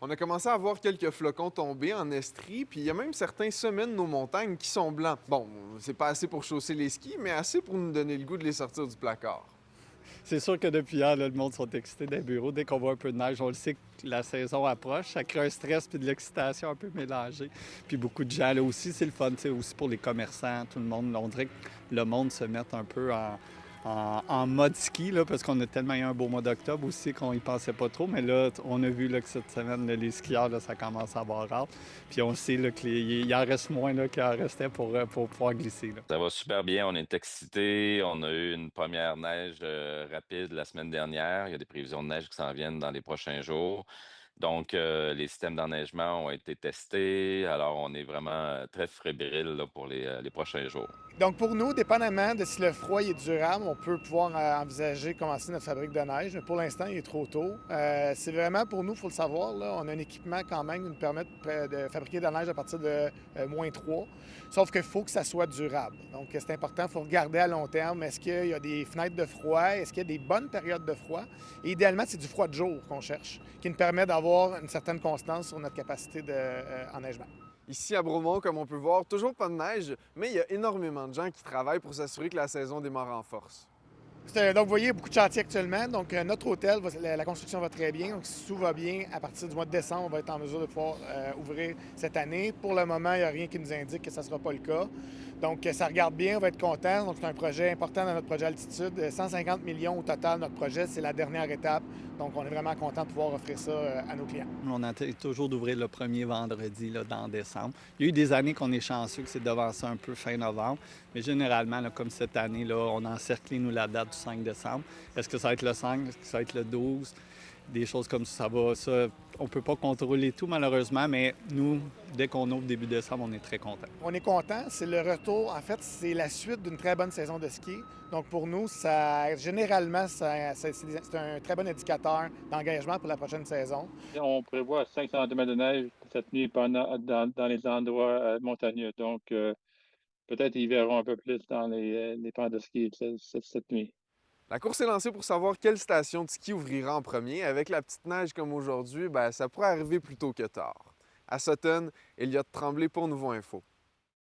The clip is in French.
On a commencé à voir quelques flocons tomber en Estrie, puis il y a même certains sommets de nos montagnes qui sont blancs. Bon, c'est pas assez pour chausser les skis, mais assez pour nous donner le goût de les sortir du placard. C'est sûr que depuis hier, là, le monde sont excités dans les bureaux. Dès qu'on voit un peu de neige, on le sait que la saison approche. Ça crée un stress puis de l'excitation un peu mélangée. Puis beaucoup de gens, là aussi, c'est le fun, tu sais, aussi pour les commerçants, tout le monde. On dirait que le monde se met un peu en mode ski, là, parce qu'on a tellement eu un beau mois d'octobre aussi qu'on y pensait pas trop. Mais là, on a vu là, que cette semaine, là, les skieurs, là, ça commence à avoir hâte. Puis on sait là, qu'il en reste moins là, qu'il en restait pour pouvoir glisser. Là. Ça va super bien, on est excités. On a eu une première neige rapide la semaine dernière. Il y a des prévisions de neige qui s'en viennent dans les prochains jours. Donc, les systèmes d'enneigement ont été testés. Alors, on est vraiment très fébrile là, pour les prochains jours. Donc, pour nous, dépendamment de si le froid est durable, on peut pouvoir envisager commencer notre fabrique de neige. Mais pour l'instant, il est trop tôt. C'est vraiment pour nous, il faut le savoir, là, on a un équipement quand même qui nous permet de fabriquer de la neige à partir de -3. Sauf qu'il faut que ça soit durable. Donc, c'est important, il faut regarder à long terme. Est-ce qu'il y a des fenêtres de froid? Est-ce qu'il y a des bonnes périodes de froid? Et idéalement, c'est du froid de jour qu'on cherche, qui nous permet d'avoir une certaine constance sur notre capacité d'enneigement. Ici à Bromont, comme on peut voir, toujours pas de neige, mais il y a énormément de gens qui travaillent pour s'assurer que la saison démarre en force. Donc, vous voyez, il y a beaucoup de chantiers actuellement. Donc, notre hôtel, la construction va très bien. Donc, si tout va bien, à partir du mois de décembre, on va être en mesure de pouvoir ouvrir cette année. Pour le moment, il n'y a rien qui nous indique que ça ne sera pas le cas. Donc, ça regarde bien, on va être content. Donc, c'est un projet important dans notre projet Altitude. 150 millions au total, notre projet, c'est la dernière étape. Donc, on est vraiment content de pouvoir offrir ça à nos clients. On essaie toujours d'ouvrir le premier vendredi là, dans décembre. Il y a eu des années qu'on est chanceux que c'est devancé un peu fin novembre, mais généralement, là, comme cette année, là, on a encerclé nous la date du 5 décembre. Est-ce que ça va être le 5? Est-ce que ça va être le 12? Des choses comme ça, on ne peut pas contrôler tout malheureusement, mais nous, dès qu'on ouvre début décembre, on est très contents. On est content, c'est le retour, en fait, c'est la suite d'une très bonne saison de ski. Donc pour nous, généralement, c'est un très bon indicateur d'engagement pour la prochaine saison. On prévoit 5 cm de neige cette nuit dans les endroits montagneux. Donc peut-être ils verront un peu plus dans les pentes de ski cette nuit. La course est lancée pour savoir quelle station de ski ouvrira en premier. Avec la petite neige comme aujourd'hui, ça pourrait arriver plus tôt que tard. À Sutton, Elliott Tremblay pour Nouveau Info.